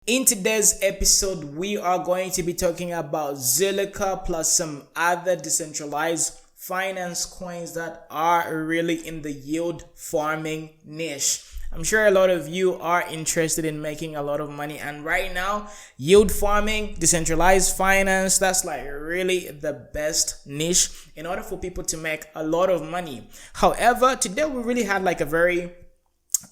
In today's episode, we are going to be talking about Zilliqa plus some other decentralized finance coins that are really in the yield farming niche. I'm sure a lot of you are interested in making a lot of money, and right now yield farming, decentralized finance, that's like really the best niche in order for people to make a lot of money. However, today we really had like a very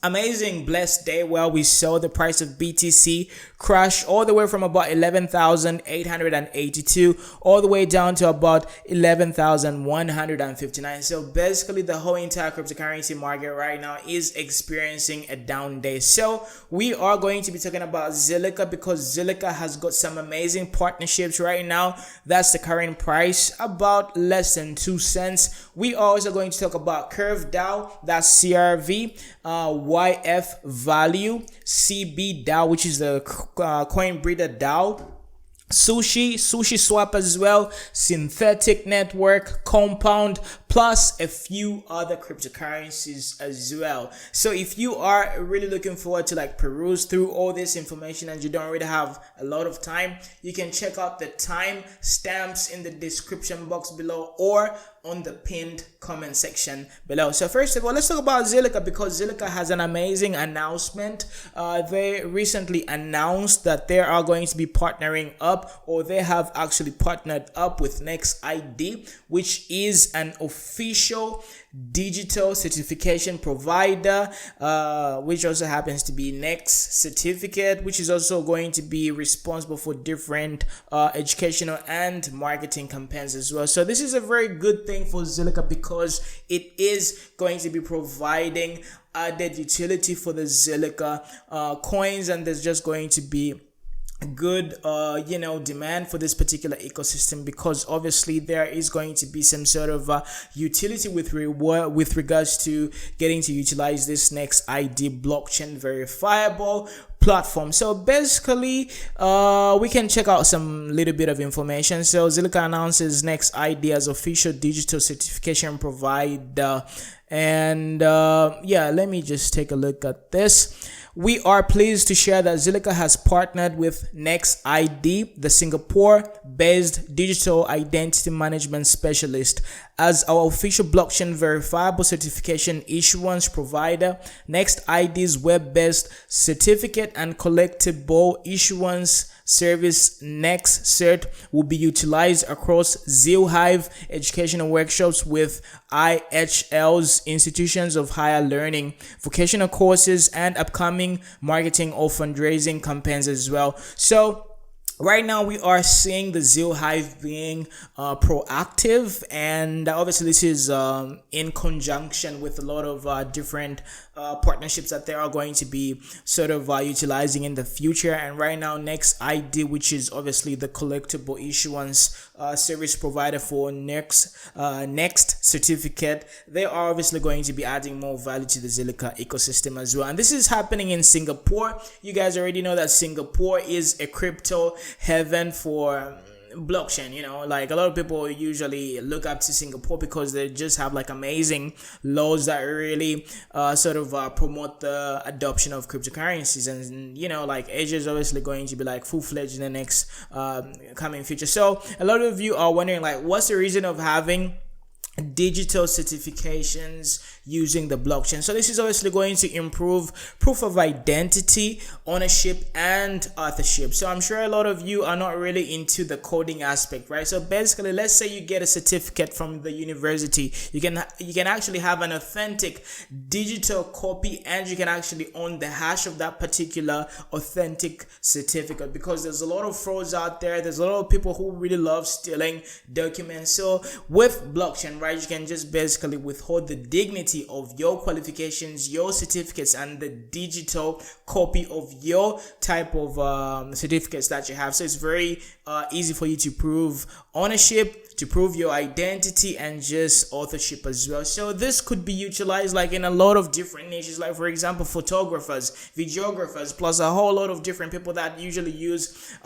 amazing blessed day where we saw the price of BTC crash all the way from about 11,882 all the way down to about 11,159. So basically the whole entire cryptocurrency market right now is experiencing a down day. So we are going to be talking about Zilliqa because Zilliqa has got some amazing partnerships right now. That's the current price, about less than 2 cents. We are also going to talk about Curve DAO, that's CRV, YFValue, CBDAO, which is the Coinbreeder DAO, Sushi Swap as well, Synthetix Network, Compound, plus a few other cryptocurrencies as well. So if you are really looking forward to like peruse through all this information and you don't really have a lot of time, you can check out the time stamps in the description box below or on the pinned comment section below. So first of all, let's talk about Zilliqa because Zilliqa has an amazing announcement. They recently announced that they are going to be partnering up, or they have actually partnered up with NextID, which is an official digital certification provider, which also happens to be Next Certificate, which is also going to be responsible for different educational and marketing campaigns as well. So this is a very good thing for Zilliqa because it is going to be providing added utility for the Zilliqa coins, and there's just going to be good demand for this particular ecosystem because obviously there is going to be some sort of utility with regards to getting to utilize this NextID blockchain verifiable platform. So basically we can check out some little bit of information. So Zilliqa announces NextID as official digital certification provider, and let me just take a look at this. We are pleased to share that Zilliqa has partnered with NextID, the Singapore-based digital identity management specialist, as our official blockchain verifiable certification issuance provider. NextID's web-based certificate and collectible issuance service NextCert will be utilized across Zilhive educational workshops with IHL's institutions of higher learning, vocational courses, and upcoming marketing or fundraising campaigns as well. So right now we are seeing the Zilhive being proactive, and obviously this is in conjunction with a lot of different partnerships that they are going to be sort of utilizing in the future. And right now NextID, which is obviously the collectible issuance service provider for Next Certificate, they are obviously going to be adding more value to the Zilliqa ecosystem as well. And this is happening in Singapore. You guys already know that Singapore is a crypto heaven for blockchain. Like a lot of people usually look up to Singapore because they just have like amazing laws that really promote the adoption of cryptocurrencies, and like Asia is obviously going to be like full-fledged in the next coming future. So a lot of you are wondering like, what's the reason of having digital certifications using the blockchain? So this is obviously going to improve proof of identity, ownership, and authorship. So I'm sure a lot of you are not really into the coding aspect, right? So basically, let's say you get a certificate from the university, you can actually have an authentic digital copy, and you can actually own the hash of that particular authentic certificate, because there's a lot of frauds out there. There's a lot of people who really love stealing documents. So with blockchain, right, you can just basically withhold the dignity of your qualifications, your certificates, and the digital copy of your type of certificates that you have. So it's very easy for you to prove ownership, to prove your identity, and just authorship as well. So this could be utilized like in a lot of different niches, like for example photographers, videographers, plus a whole lot of different people that usually use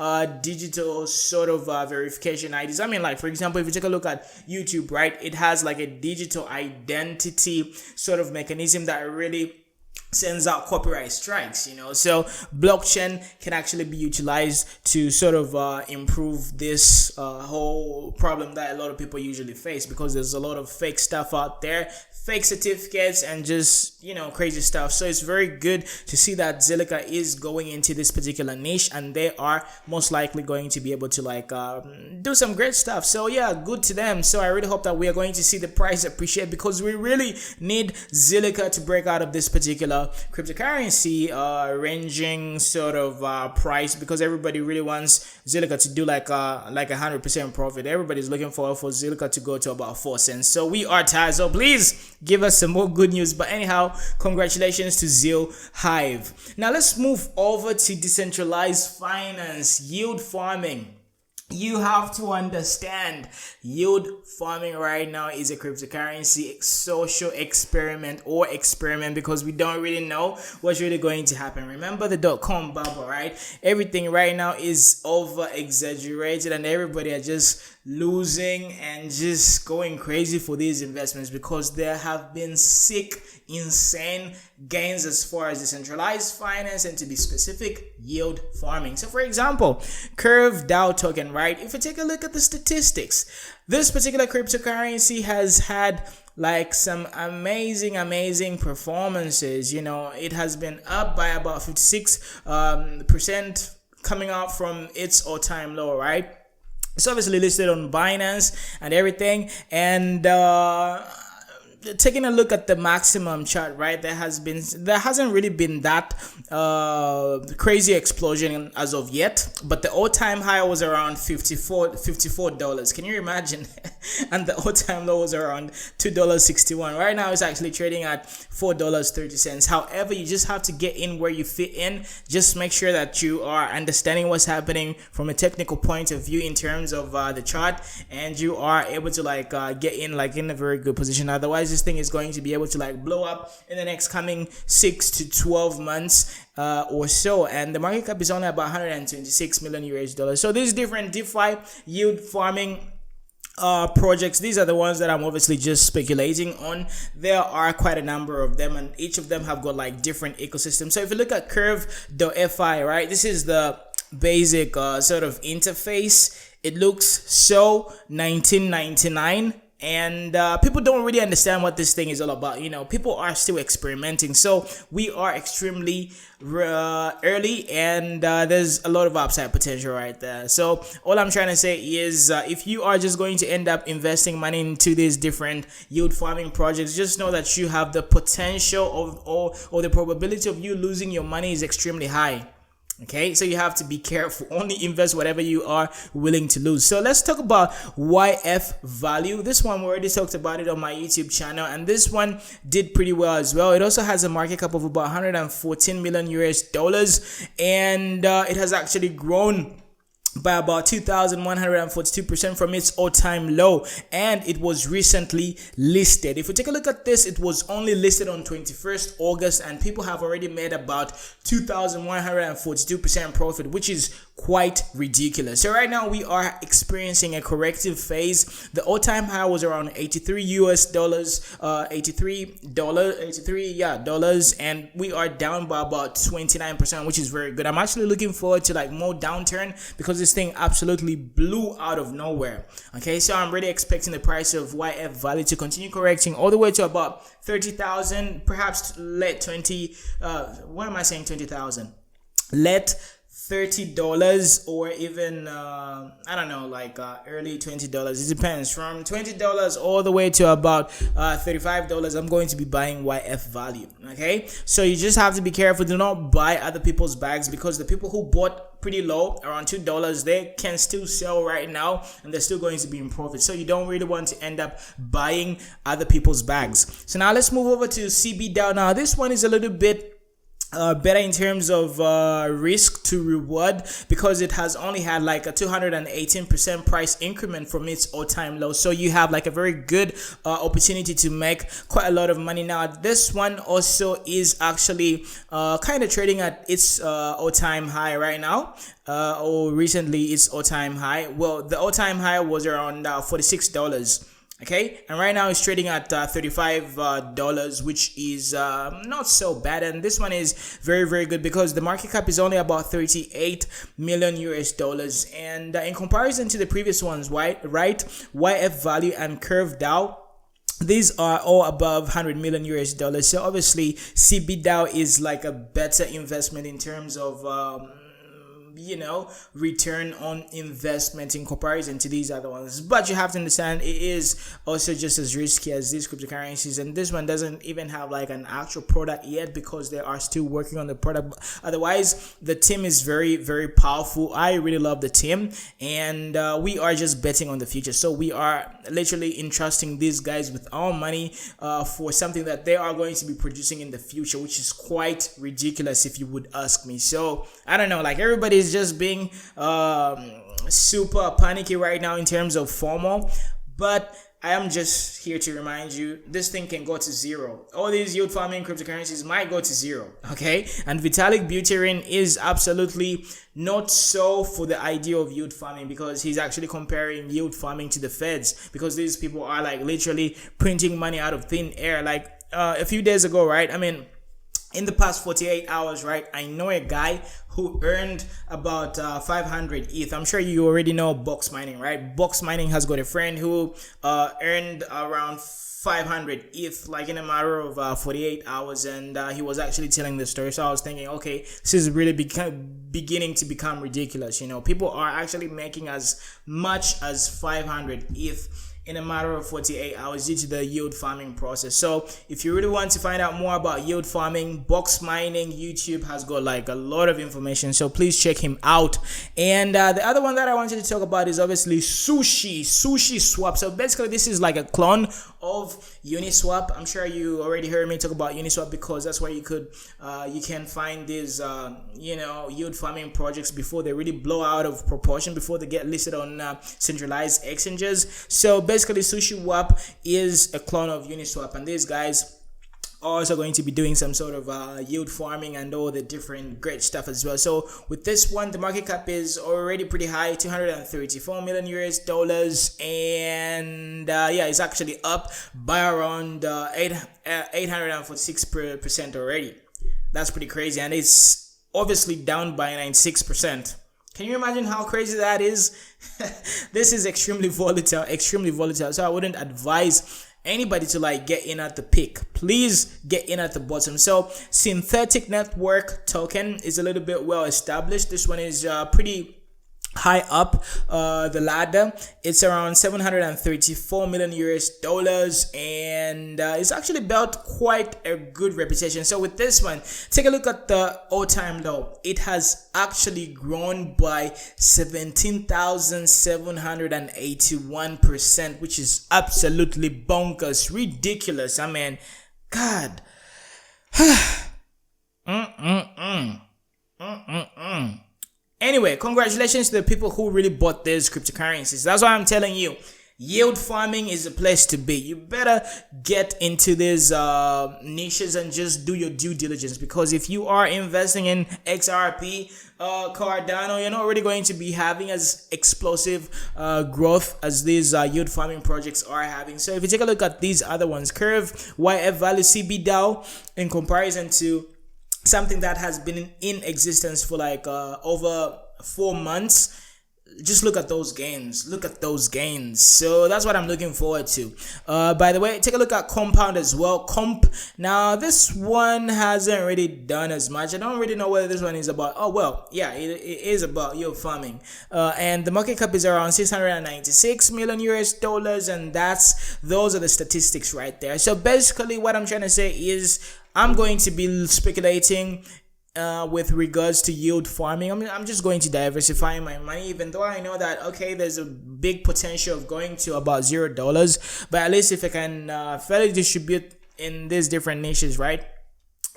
digital sort of verification IDs. I mean, like for example, if you take a look at YouTube, right, it has like a digital identity sort of mechanism that really sends out copyright strikes, so blockchain can actually be utilized to sort of improve this whole problem that a lot of people usually face, because there's a lot of fake stuff out there, fake certificates, and just crazy stuff. So it's very good to see that Zilliqa is going into this particular niche, and they are most likely going to be able to do some great stuff. So yeah, good to them. So I really hope that we are going to see the price appreciate, because we really need Zilliqa to break out of this particular cryptocurrency ranging sort of price, because everybody really wants Zilliqa to do like 100% profit. Everybody's looking for Zilliqa to go to about 4 cents. So we are tired. So please give us some more good news. But anyhow, congratulations to Zilhive. Now let's move over to decentralized finance, yield farming. You have to understand, yield farming right now is a cryptocurrency social experiment, because we don't really know what's really going to happen. Remember the dot-com bubble, right? Everything right now is over exaggerated, and everybody are just losing and just going crazy for these investments, because there have been sick, insane gains as far as decentralized finance, and to be specific, yield farming. So for example, Curve DAO Token, right? If you take a look at the statistics, this particular cryptocurrency has had like some amazing performances. It has been up by about 56% coming out from its all-time low, right? It's obviously listed on Binance and everything, and taking a look at the maximum chart, right, there hasn't really been that crazy explosion as of yet, but the all-time high was around $54. Can you imagine? And the all-time low was around $2.61. Right now it's actually trading at $4.30. However, you just have to get in where you fit in. Just make sure that you are understanding what's happening from a technical point of view in terms of the chart, and you are able to get in in a very good position. Otherwise, this thing is going to be able to blow up in the next coming 6 to 12 months or so, and the market cap is only about 126 million US dollars. So these different DeFi yield farming projects, these are the ones that I'm obviously just speculating on. There are quite a number of them, and each of them have got different ecosystems. So if you look at Curve.fi, right, this is the basic sort of interface. It looks so 1999, and people don't really understand what this thing is all about. People are still experimenting, so we are extremely early, and there's a lot of upside potential right there. So all I'm trying to say is if you are just going to end up investing money into these different yield farming projects, just know that you have the potential or the probability of you losing your money is extremely high. Okay, so you have to be careful. Only invest whatever you are willing to lose. So let's talk about YFValue. This one, we already talked about it on my YouTube channel, and this one did pretty well as well. It also has a market cap of about 114 million US dollars, and it has actually grown by about 2,142% from its all-time low, and it was recently listed. If we take a look at this, it was only listed on 21st August, and people have already made about 2,142% profit, which is quite ridiculous. So right now we are experiencing a corrective phase. The all-time high was around 83 US dollars, dollars, and we are down by about 29%, which is very good. I'm actually looking forward to more downturn, because this thing absolutely blew out of nowhere. Okay, so I'm really expecting the price of YFValue to continue correcting all the way to about 30,000, perhaps let 20 what am I saying, 20,000, let $30, or even I don't know, early $20. It depends, from $20 all the way to about $35. I'm going to be buying YFValue. Okay, so you just have to be careful. Do not buy other people's bags, because the people who bought pretty low, around $2, they can still sell right now, and they're still going to be in profit. So you don't really want to end up buying other people's bags. So now let's move over to CBDAO. Now this one is a little bit better in terms of risk to reward, because it has only had a 218% price increment from its all-time low. So you have a very good opportunity to make quite a lot of money. Now this one also is actually kind of trading at its all-time high right now, or recently its all-time high. Well, the all-time high was around $46. Okay, and right now it's trading at $35, which is not so bad, and this one is very, very good because the market cap is only about 38 million US dollars, and in comparison to the previous ones, right, YFValue and Curve DAO, these are all above 100 million US dollars. So obviously CBDAO is like a better investment in terms of return on investment in comparison to these other ones. But you have to understand, it is also just as risky as these cryptocurrencies, and this one doesn't even have like an actual product yet because they are still working on the product. Otherwise, the team is very, very powerful. I really love the team, and we are just betting on the future. So we are literally entrusting these guys with our money for something that they are going to be producing in the future, which is quite ridiculous if you would ask me. So I don't know, like everybody is just being super panicky right now in terms of FOMO, but I am just here to remind you, this thing can go to zero. All these yield farming cryptocurrencies might go to zero, okay? And Vitalik Buterin is absolutely not so for the idea of yield farming, because he's actually comparing yield farming to the feds, because these people are like literally printing money out of thin air. Like a few days ago, right? I mean, in the past 48 hours, right, I know a guy who earned about 500 ETH. I'm sure you already know Box Mining, right? Box Mining has got a friend who earned around 500 ETH like in a matter of 48 hours, and he was actually telling the story. So I was thinking, okay, this is really beginning to become ridiculous. You know, people are actually making as much as 500 ETH in a matter of 48 hours due to the yield farming process. So if you really want to find out more about yield farming, Box Mining YouTube has got like a lot of information, so please check him out. And the other one that I wanted to talk about is obviously Sushi Swap. So basically this is like a clone of Uniswap. I'm sure you already heard me talk about Uniswap, because that's where you can find these yield farming projects before they really blow out of proportion, before they get listed on centralized exchanges. So basically Sushi Swap is a clone of Uniswap, and these guys are also going to be doing some sort of yield farming and all the different great stuff as well. So with this one, the market cap is already pretty high, 234 million US dollars, and yeah, it's actually up by around 846% already. That's pretty crazy, and it's obviously down by 96%. Can you imagine how crazy that is? This is extremely volatile. So I wouldn't advise anybody to like get in at the peak. Please get in at the bottom. So Synthetix Network Token is a little bit well established. This one is pretty high up the ladder. It's around 734 million US dollars, and it's actually built quite a good reputation. So with this one, take a look at the all-time low. It has actually grown by 17,781%, which is absolutely bonkers, ridiculous. I mean, God. Anyway, congratulations to the people who really bought these cryptocurrencies. That's why I'm telling you, yield farming is the place to be. You better get into these niches and just do your due diligence, because if you are investing in XRP, Cardano, you're not really going to be having as explosive growth as these yield farming projects are having. So if you take a look at these other ones, Curve, YFValue, CBDAO, in comparison to something that has been in existence for like over 4 months, just look at those gains. So that's what I'm looking forward to. By the way, take a look at Compound as well. Now this one hasn't really done as much. I don't really know whether this one is about, oh well, yeah, it is about yield farming, and the market cap is around 696 million US dollars, and those are the statistics right there. So basically what I'm trying to say is, I'm going to be speculating with regards to yield farming. I'm just going to diversify my money, even though I know that, okay, there's a big potential of going to about $0, but at least if I can fairly distribute in these different niches, right,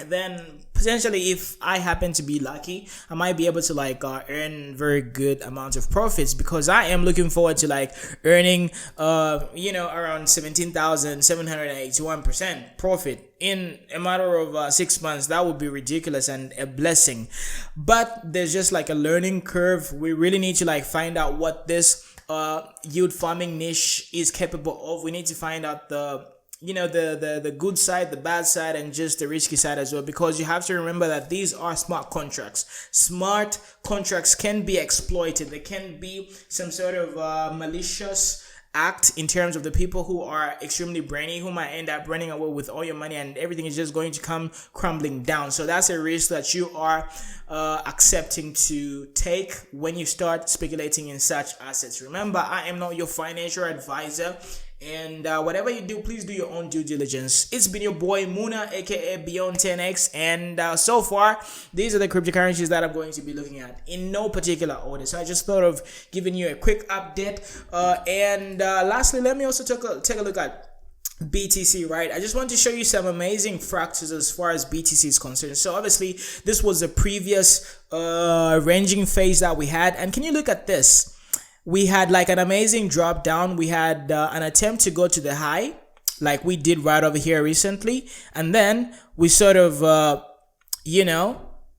then potentially if I happen to be lucky, I might be able to like earn very good amount of profits, because I am looking forward to like earning around 17,781% profit in a matter of 6 months. That would be ridiculous and a blessing, but there's just like a learning curve. We really need to like find out what this yield farming niche is capable of. We need to find out the the good side, the bad side, and just the risky side as well, because you have to remember that these are smart contracts. Smart contracts can be exploited. There can be some sort of malicious act in terms of the people who are extremely brainy, who might end up running away with all your money, and everything is just going to come crumbling down. So that's a risk that you are accepting to take when you start speculating in such assets. Remember, I am not your financial advisor, and whatever you do, please do your own due diligence. It's been your boy Muna, aka Beyond 10x, and so far these are the cryptocurrencies that I'm going to be looking at in no particular order. So I just thought of giving you a quick update, and lastly, let me also take a look at BTC, right? I just want to show you some amazing fractals as far as BTC is concerned. So obviously this was the previous ranging phase that we had, and can you look at this? We had like an amazing drop down. We had an attempt to go to the high, like we did right over here recently, and then we sort of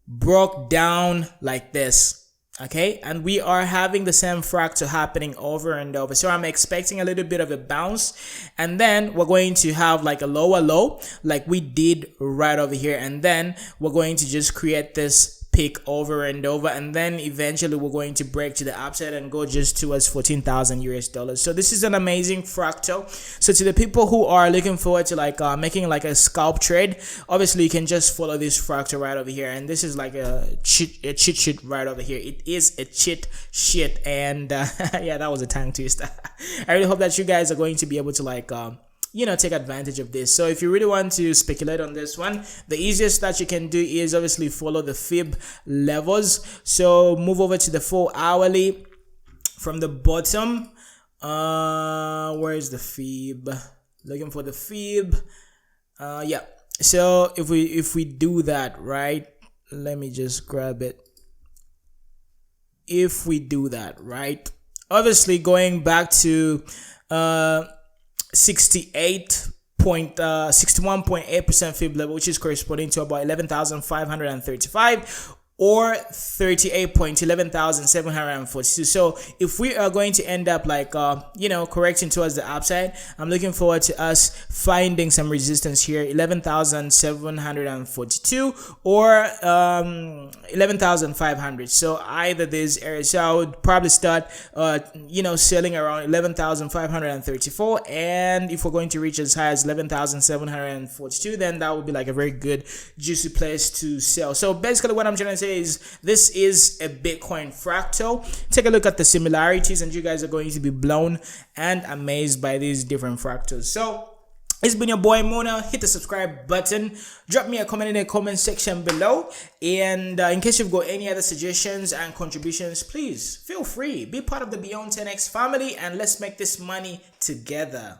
broke down like this. Okay, and we are having the same fractal happening over and over. So I'm expecting a little bit of a bounce, and then we're going to have like a lower low like we did right over here, and then we're going to just create this pick over and over, and then eventually we're going to break to the upside and go just towards 14,000 US dollars. So this is an amazing fractal. So to the people who are looking forward to like making like a scalp trade, obviously you can just follow this fractal right over here, and this is like a cheat sheet right over here. It is a cheat sheet, and yeah, that was a tongue twister. I really hope that you guys are going to be able to like take advantage of this. So if you really want to speculate on this one, the easiest that you can do is obviously follow the fib levels. So move over to the 4 hourly from the bottom. Where is the fib? Looking for the fib. Yeah. So if we do that, right, let me just grab it. If we do that, right, obviously going back to 61.8% fib level, which is corresponding to about 11,535, or 38.11,742. So if we are going to end up like correcting towards the upside, I'm looking forward to us finding some resistance here, 11,742 or 11,500. So either these areas. So I would probably start selling around 11,534, and if we're going to reach as high as 11,742, then that would be like a very good juicy place to sell. So basically what I'm trying to say is this is a Bitcoin fractal. Take a look at the similarities, and you guys are going to be blown and amazed by these different fractals. So it's been your boy Mona. Hit the subscribe button, drop me a comment in the comment section below, and in case you've got any other suggestions and contributions, please feel free, be part of the Beyond 10x family, and let's make this money together.